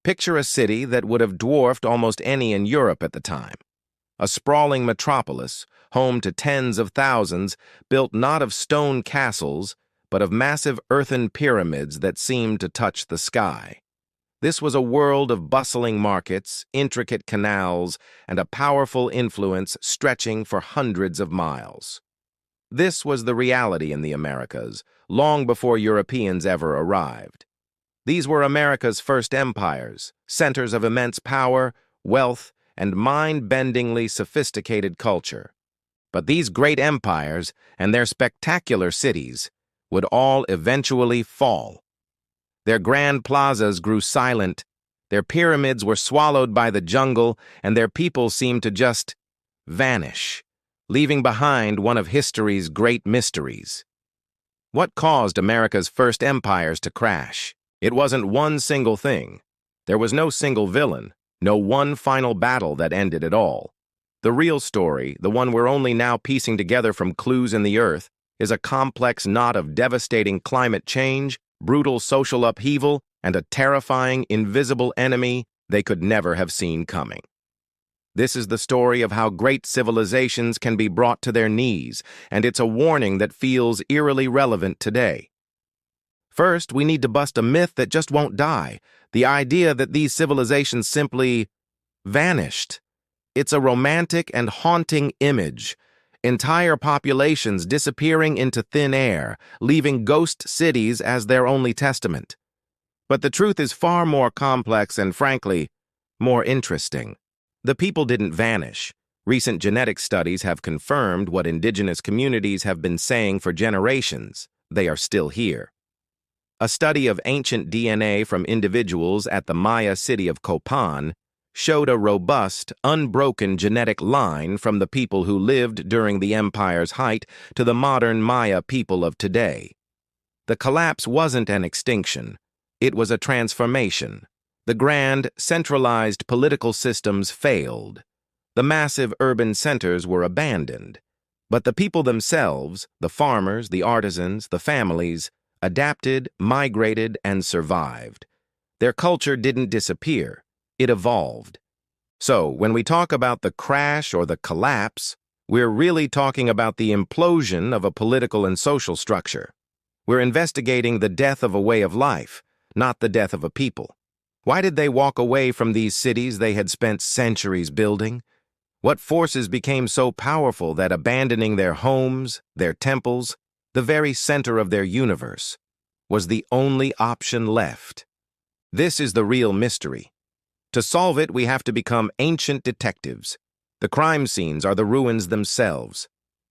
Picture a city that would have dwarfed almost any in Europe at the time. A sprawling metropolis, home to tens of thousands, built not of stone castles, but of massive earthen pyramids that seemed to touch the sky. This was a world of bustling markets, intricate canals, and a powerful influence stretching for hundreds of miles. This was the reality in the Americas, long before Europeans ever arrived. These were America's first empires, centers of immense power, wealth, and mind-bendingly sophisticated culture. But these great empires and their spectacular cities would all eventually fall. Their grand plazas grew silent, their pyramids were swallowed by the jungle, and their people seemed to just vanish, leaving behind one of history's great mysteries. What caused America's first empires to crash? It wasn't one single thing. There was no single villain, no one final battle that ended it all. The real story, the one we're only now piecing together from clues in the earth, is a complex knot of devastating climate change, brutal social upheaval, and a terrifying, invisible enemy they could never have seen coming. This is the story of how great civilizations can be brought to their knees, and it's a warning that feels eerily relevant today. First, we need to bust a myth that just won't die, the idea that these civilizations simply vanished. It's a romantic and haunting image. Entire populations disappearing into thin air, leaving ghost cities as their only testament. But the truth is far more complex and, frankly, more interesting. The people didn't vanish. Recent genetic studies have confirmed what indigenous communities have been saying for generations. They are still here. A study of ancient DNA from individuals at the Maya city of Copan showed a robust, unbroken genetic line from the people who lived during the empire's height to the modern Maya people of today. The collapse wasn't an extinction. It was a transformation. The grand, centralized political systems failed. The massive urban centers were abandoned. But the people themselves, the farmers, the artisans, the families, adapted, migrated, and survived. Their culture didn't disappear. It evolved. So, when we talk about the crash or the collapse, we're really talking about the implosion of a political and social structure. We're investigating the death of a way of life, not the death of a people. Why did they walk away from these cities they had spent centuries building? What forces became so powerful that abandoning their homes, their temples, the very center of their universe, was the only option left? This is the real mystery. To solve it, we have to become ancient detectives. The crime scenes are the ruins themselves.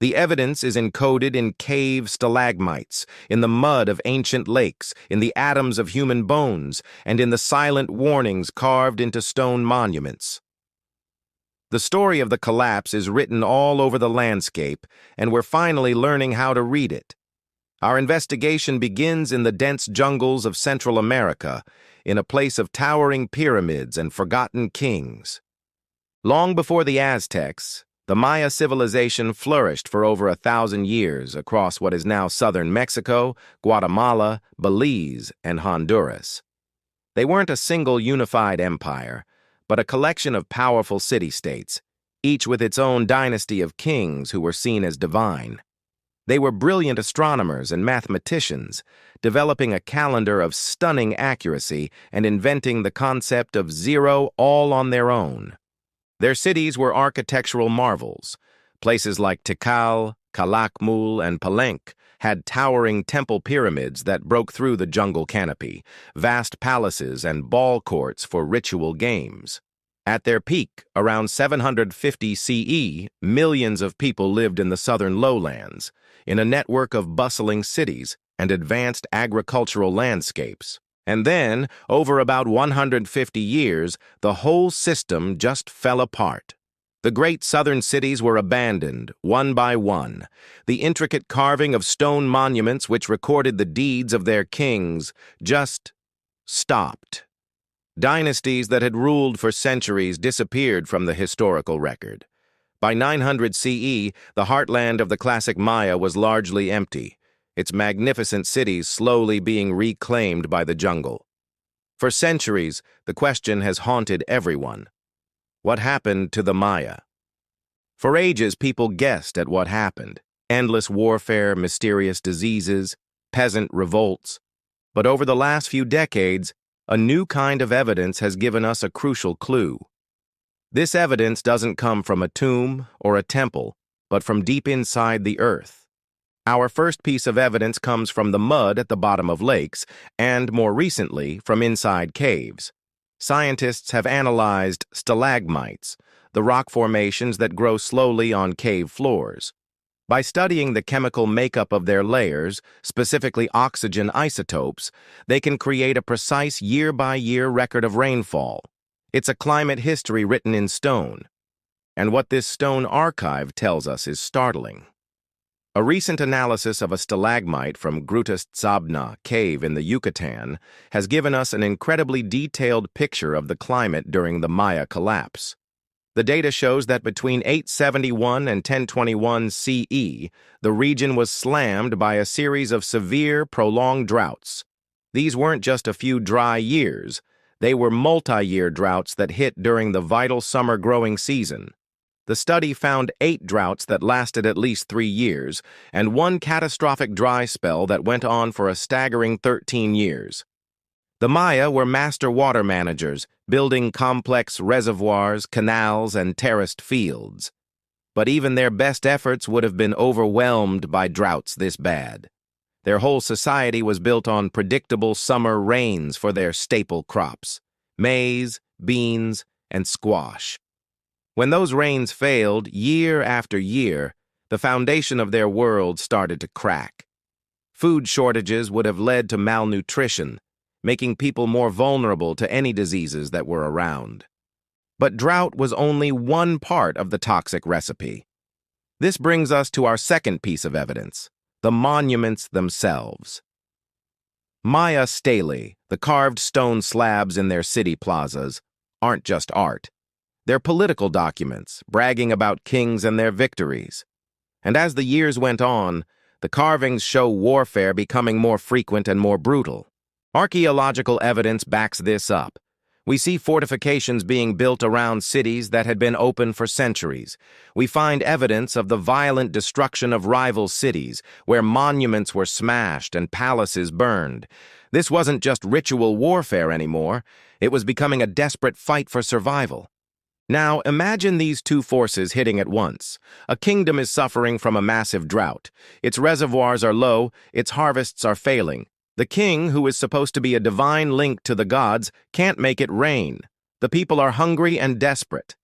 The evidence is encoded in cave stalagmites, in the mud of ancient lakes, in the atoms of human bones, and in the silent warnings carved into stone monuments. The story of the collapse is written all over the landscape, and we're finally learning how to read it. Our investigation begins in the dense jungles of Central America, in a place of towering pyramids and forgotten kings. Long before the Aztecs, the Maya civilization flourished for over 1,000 years across what is now southern Mexico, Guatemala, Belize, and Honduras. They weren't a single unified empire, but a collection of powerful city-states, each with its own dynasty of kings who were seen as divine. They were brilliant astronomers and mathematicians, developing a calendar of stunning accuracy and inventing the concept of zero all on their own. Their cities were architectural marvels. Places like Tikal, Calakmul, and Palenque had towering temple pyramids that broke through the jungle canopy, vast palaces and ball courts for ritual games. At their peak, around 750 CE, millions of people lived in the southern lowlands, in a network of bustling cities and advanced agricultural landscapes. And then, over about 150 years, the whole system just fell apart. The great southern cities were abandoned, one by one. The intricate carving of stone monuments which recorded the deeds of their kings just stopped. Dynasties that had ruled for centuries disappeared from the historical record. By 900 CE, the heartland of the classic Maya was largely empty, its magnificent cities slowly being reclaimed by the jungle. For centuries, the question has haunted everyone. What happened to the Maya? For ages, people guessed at what happened. Endless warfare, mysterious diseases, peasant revolts. But over the last few decades, a new kind of evidence has given us a crucial clue. This evidence doesn't come from a tomb or a temple, but from deep inside the earth. Our first piece of evidence comes from the mud at the bottom of lakes, and more recently, from inside caves. Scientists have analyzed stalagmites, the rock formations that grow slowly on cave floors. By studying the chemical makeup of their layers, specifically oxygen isotopes, they can create a precise year-by-year record of rainfall. It's a climate history written in stone. And what this stone archive tells us is startling. A recent analysis of a stalagmite from Gruta Stabna cave in the Yucatan has given us an incredibly detailed picture of the climate during the Maya collapse. The data shows that between 871 and 1021 CE, the region was slammed by a series of severe, prolonged droughts. These weren't just a few dry years, they were multi-year droughts that hit during the vital summer growing season. The study found 8 droughts that lasted at least 3 years, and 1 catastrophic dry spell that went on for a staggering 13 years. The Maya were master water managers, building complex reservoirs, canals, and terraced fields. But even their best efforts would have been overwhelmed by droughts this bad. Their whole society was built on predictable summer rains for their staple crops: maize, beans, and squash. When those rains failed year after year, the foundation of their world started to crack. Food shortages would have led to malnutrition, making people more vulnerable to any diseases that were around. But drought was only one part of the toxic recipe. This brings us to our second piece of evidence: the monuments themselves. Maya stelae, the carved stone slabs in their city plazas, aren't just art. They're political documents, bragging about kings and their victories. And as the years went on, the carvings show warfare becoming more frequent and more brutal. Archaeological evidence backs this up. We see fortifications being built around cities that had been open for centuries. We find evidence of the violent destruction of rival cities, where monuments were smashed and palaces burned. This wasn't just ritual warfare anymore. It was becoming a desperate fight for survival. Now, imagine these two forces hitting at once. A kingdom is suffering from a massive drought. Its reservoirs are low, its harvests are failing. The king, who is supposed to be a divine link to the gods, can't make it rain. The people are hungry and desperate.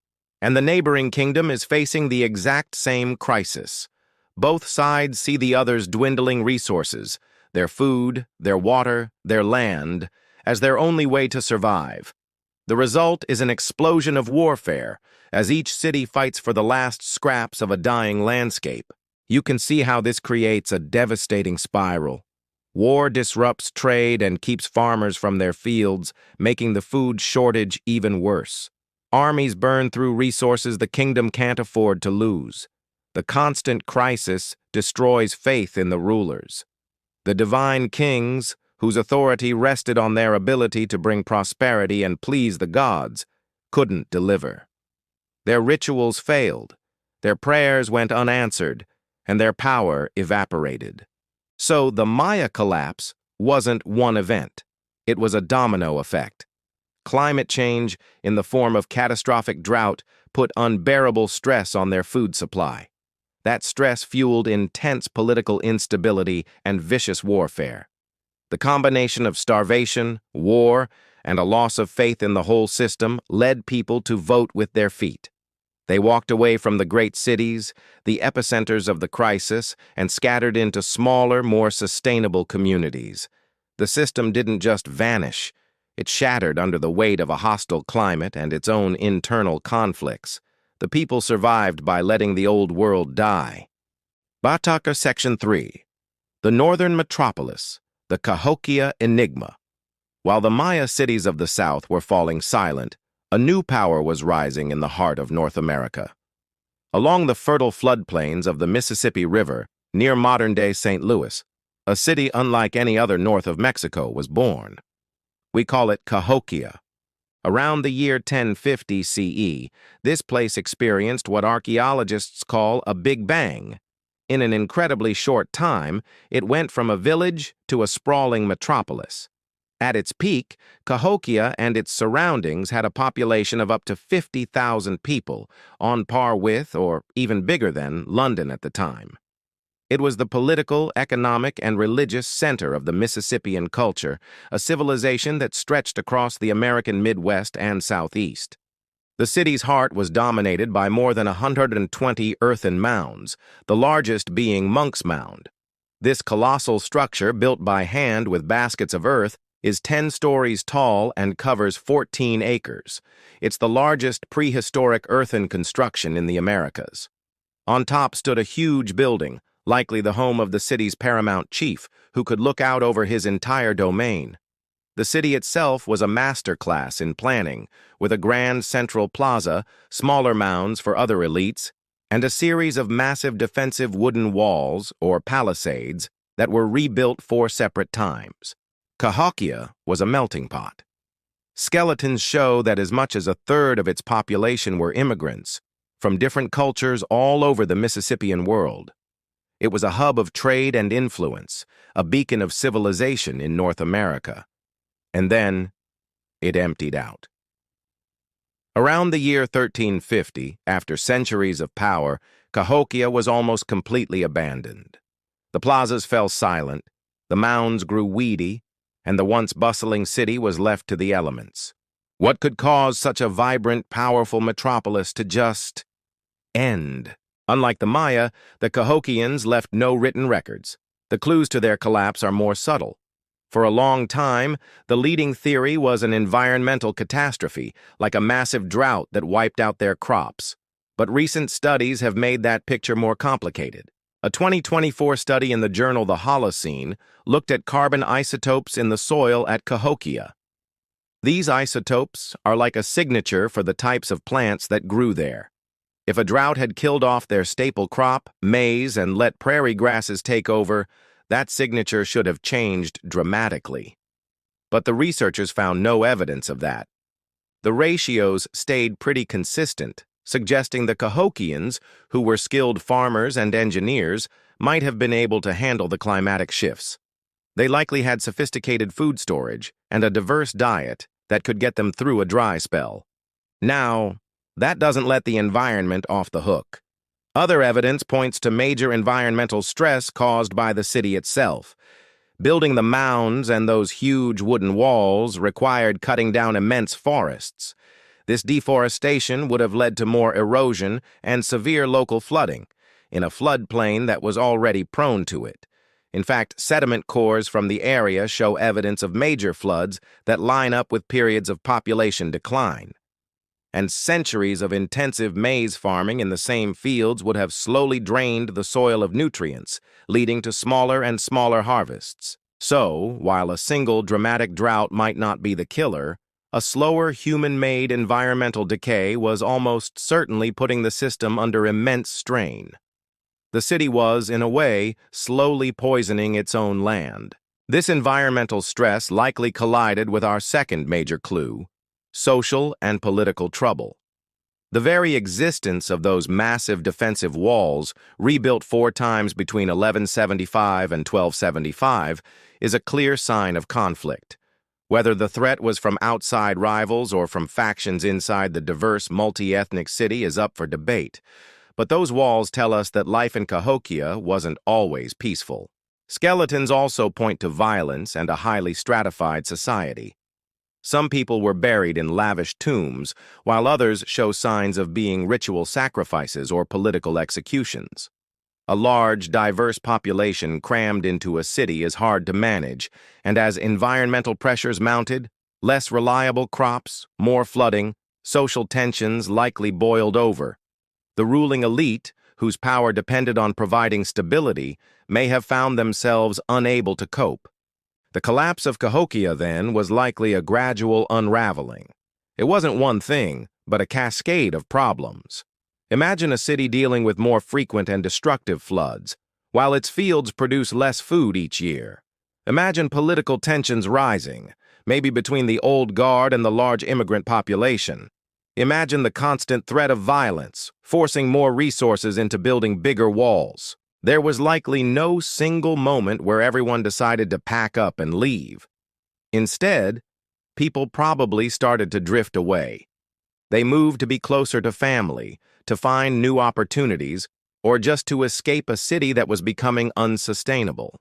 And the neighboring kingdom is facing the exact same crisis. Both sides see the other's dwindling resources, their food, their water, their land, as their only way to survive. The result is an explosion of warfare, as each city fights for the last scraps of a dying landscape. You can see how this creates a devastating spiral. War disrupts trade and keeps farmers from their fields, making the food shortage even worse. Armies burn through resources the kingdom can't afford to lose. The constant crisis destroys faith in the rulers. The divine kings, whose authority rested on their ability to bring prosperity and please the gods, couldn't deliver. Their rituals failed, their prayers went unanswered, and their power evaporated. So the Maya collapse wasn't one event. It was a domino effect. Climate change, in the form of catastrophic drought, put unbearable stress on their food supply. That stress fueled intense political instability and vicious warfare. The combination of starvation, war, and a loss of faith in the whole system led people to vote with their feet. They walked away from the great cities, the epicenters of the crisis, and scattered into smaller, more sustainable communities. The system didn't just vanish. It shattered under the weight of a hostile climate and its own internal conflicts. The people survived by letting the old world die. Bataka Section 3. The Northern Metropolis. The Cahokia Enigma. While the Maya cities of the South were falling silent, a new power was rising in the heart of North America. Along the fertile floodplains of the Mississippi River, near modern-day St. Louis, a city unlike any other north of Mexico was born. We call it Cahokia. Around the year 1050 CE, this place experienced what archaeologists call a Big Bang. In an incredibly short time, it went from a village to a sprawling metropolis. At its peak, Cahokia and its surroundings had a population of up to 50,000 people, on par with, or even bigger than, London at the time. It was the political, economic, and religious center of the Mississippian culture, a civilization that stretched across the American Midwest and Southeast. The city's heart was dominated by more than 120 earthen mounds, the largest being Monk's Mound. This colossal structure, built by hand with baskets of earth, is 10 stories tall and covers 14 acres. It's the largest prehistoric earthen construction in the Americas. On top stood a huge building, likely the home of the city's paramount chief, who could look out over his entire domain. The city itself was a masterclass in planning, with a grand central plaza, smaller mounds for other elites, and a series of massive defensive wooden walls, or palisades, that were rebuilt 4 separate times. Cahokia was a melting pot. Skeletons show that as much as a third of its population were immigrants, from different cultures all over the Mississippian world. It was a hub of trade and influence, a beacon of civilization in North America. And then, it emptied out. Around the year 1350, after centuries of power, Cahokia was almost completely abandoned. The plazas fell silent, the mounds grew weedy, and the once bustling city was left to the elements. What could cause such a vibrant, powerful metropolis to just end? Unlike the Maya, the Cahokians left no written records. The clues to their collapse are more subtle. For a long time, the leading theory was an environmental catastrophe, like a massive drought that wiped out their crops. But recent studies have made that picture more complicated. A 2024 study in the journal The Holocene looked at carbon isotopes in the soil at Cahokia. These isotopes are like a signature for the types of plants that grew there. If a drought had killed off their staple crop, maize, and let prairie grasses take over, that signature should have changed dramatically. But the researchers found no evidence of that. The ratios stayed pretty consistent, suggesting the Cahokians, who were skilled farmers and engineers, might have been able to handle the climatic shifts. They likely had sophisticated food storage and a diverse diet that could get them through a dry spell. Now, that doesn't let the environment off the hook. Other evidence points to major environmental stress caused by the city itself. Building the mounds and those huge wooden walls required cutting down immense forests. This deforestation would have led to more erosion and severe local flooding, in a floodplain that was already prone to it. In fact, sediment cores from the area show evidence of major floods that line up with periods of population decline. And centuries of intensive maize farming in the same fields would have slowly drained the soil of nutrients, leading to smaller and smaller harvests. So, while a single dramatic drought might not be the killer, a slower human-made environmental decay was almost certainly putting the system under immense strain. The city was, in a way, slowly poisoning its own land. This environmental stress likely collided with our second major clue: social and political trouble. The very existence of those massive defensive walls, rebuilt 4 times between 1175 and 1275, is a clear sign of conflict. Whether the threat was from outside rivals or from factions inside the diverse, multi-ethnic city is up for debate. But those walls tell us that life in Cahokia wasn't always peaceful. Skeletons also point to violence and a highly stratified society. Some people were buried in lavish tombs, while others show signs of being ritual sacrifices or political executions. A large, diverse population crammed into a city is hard to manage, and as environmental pressures mounted, less reliable crops, more flooding, social tensions likely boiled over. The ruling elite, whose power depended on providing stability, may have found themselves unable to cope. The collapse of Cahokia, then, was likely a gradual unraveling. It wasn't one thing, but a cascade of problems. Imagine a city dealing with more frequent and destructive floods, while its fields produce less food each year. Imagine political tensions rising, maybe between the old guard and the large immigrant population. Imagine the constant threat of violence, forcing more resources into building bigger walls. There was likely no single moment where everyone decided to pack up and leave. Instead, people probably started to drift away. They moved to be closer to family, to find new opportunities, or just to escape a city that was becoming unsustainable.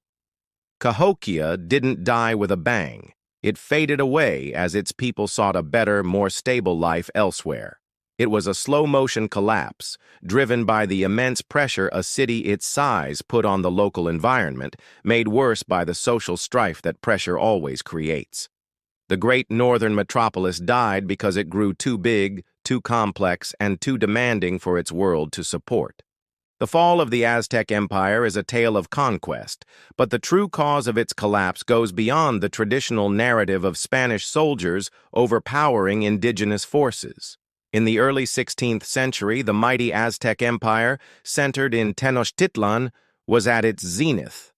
Cahokia didn't die with a bang. It faded away as its people sought a better, more stable life elsewhere. It was a slow-motion collapse, driven by the immense pressure a city its size put on the local environment, made worse by the social strife that pressure always creates. The great northern metropolis died because it grew too big, too complex, and too demanding for its world to support. The fall of the Aztec Empire is a tale of conquest, but the true cause of its collapse goes beyond the traditional narrative of Spanish soldiers overpowering indigenous forces. In the early 16th century, the mighty Aztec Empire, centered in Tenochtitlan, was at its zenith.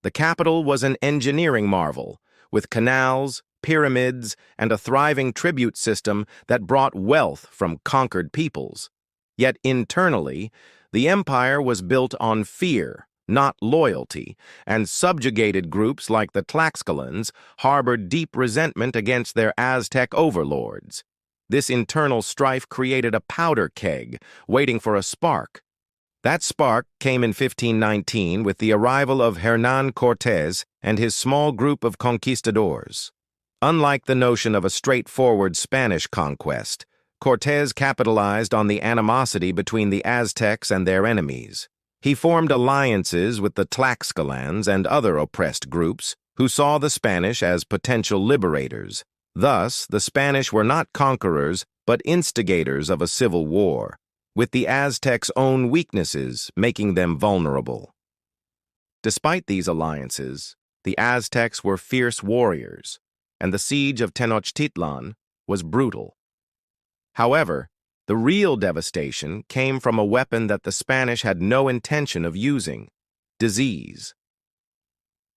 The capital was an engineering marvel, with canals, pyramids, and a thriving tribute system that brought wealth from conquered peoples. Yet internally, the empire was built on fear, not loyalty, and subjugated groups like the Tlaxcalans harbored deep resentment against their Aztec overlords. This internal strife created a powder keg, waiting for a spark. That spark came in 1519 with the arrival of Hernán Cortés and his small group of conquistadors. Unlike the notion of a straightforward Spanish conquest, Cortés capitalized on the animosity between the Aztecs and their enemies. He formed alliances with the Tlaxcalans and other oppressed groups who saw the Spanish as potential liberators. Thus, the Spanish were not conquerors, but instigators of a civil war, with the Aztecs' own weaknesses making them vulnerable. Despite these alliances, the Aztecs were fierce warriors, and the siege of Tenochtitlan was brutal. However, the real devastation came from a weapon that the Spanish had no intention of using: disease.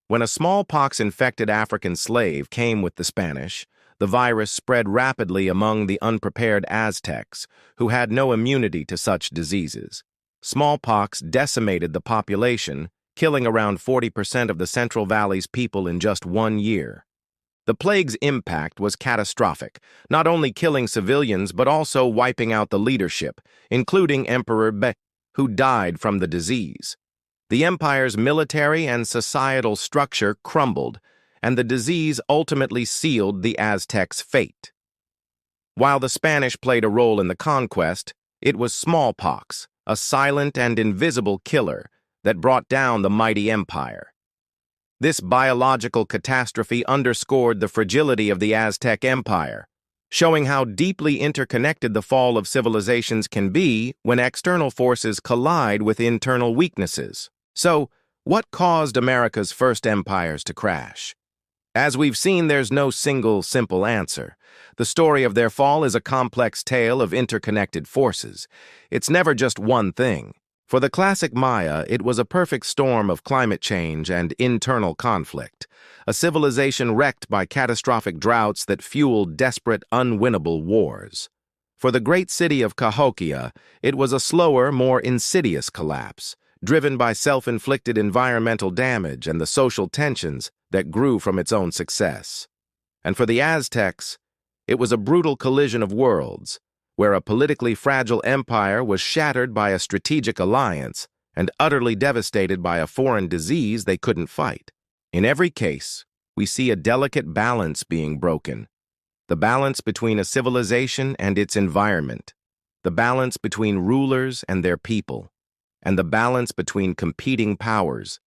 When a smallpox-infected African slave came with the Spanish, the virus spread rapidly among the unprepared Aztecs, who had no immunity to such diseases. Smallpox decimated the population, killing around 40% of the Central Valley's people in just 1 year. The plague's impact was catastrophic, not only killing civilians but also wiping out the leadership, including Emperor Be, who died from the disease. The empire's military and societal structure crumbled, and the disease ultimately sealed the Aztecs' fate. While the Spanish played a role in the conquest, it was smallpox, a silent and invisible killer, that brought down the mighty empire. This biological catastrophe underscored the fragility of the Aztec Empire, showing how deeply interconnected the fall of civilizations can be when external forces collide with internal weaknesses. So, what caused America's first empires to crash? As we've seen, there's no single, simple answer. The story of their fall is a complex tale of interconnected forces. It's never just one thing. For the classic Maya, it was a perfect storm of climate change and internal conflict, a civilization wrecked by catastrophic droughts that fueled desperate, unwinnable wars. For the great city of Cahokia, it was a slower, more insidious collapse, driven by self-inflicted environmental damage and the social tensions that grew from its own success. And for the Aztecs, it was a brutal collision of worlds, where a politically fragile empire was shattered by a strategic alliance and utterly devastated by a foreign disease they couldn't fight. In every case, we see a delicate balance being broken. The balance between a civilization and its environment, the balance between rulers and their people, and the balance between competing powers.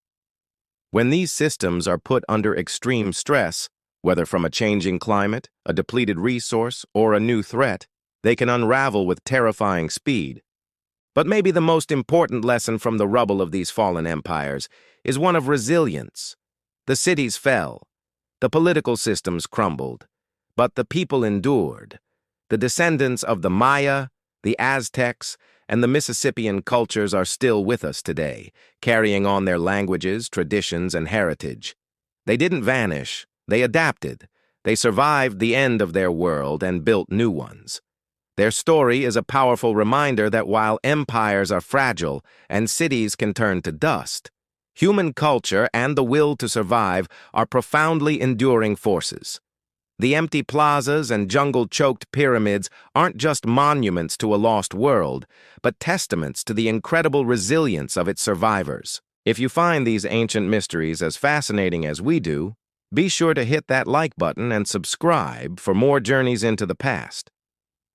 When these systems are put under extreme stress, whether from a changing climate, a depleted resource, or a new threat, they can unravel with terrifying speed. But maybe the most important lesson from the rubble of these fallen empires is one of resilience. The cities fell, the political systems crumbled, but the people endured. The descendants of the Maya, the Aztecs, and the Mississippian cultures are still with us today, carrying on their languages, traditions, and heritage. They didn't vanish, they adapted. They survived the end of their world and built new ones. Their story is a powerful reminder that while empires are fragile and cities can turn to dust, human culture and the will to survive are profoundly enduring forces. The empty plazas and jungle-choked pyramids aren't just monuments to a lost world, but testaments to the incredible resilience of its survivors. If you find these ancient mysteries as fascinating as we do, be sure to hit that like button and subscribe for more journeys into the past.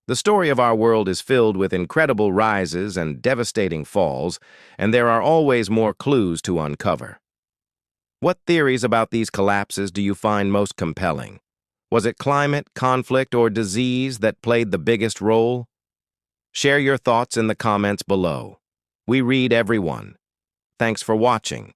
The story of our world is filled with incredible rises and devastating falls, and there are always more clues to uncover. What theories about these collapses do you find most compelling? Was it climate, conflict, or disease that played the biggest role? Share your thoughts in the comments below. We read every one. Thanks for watching.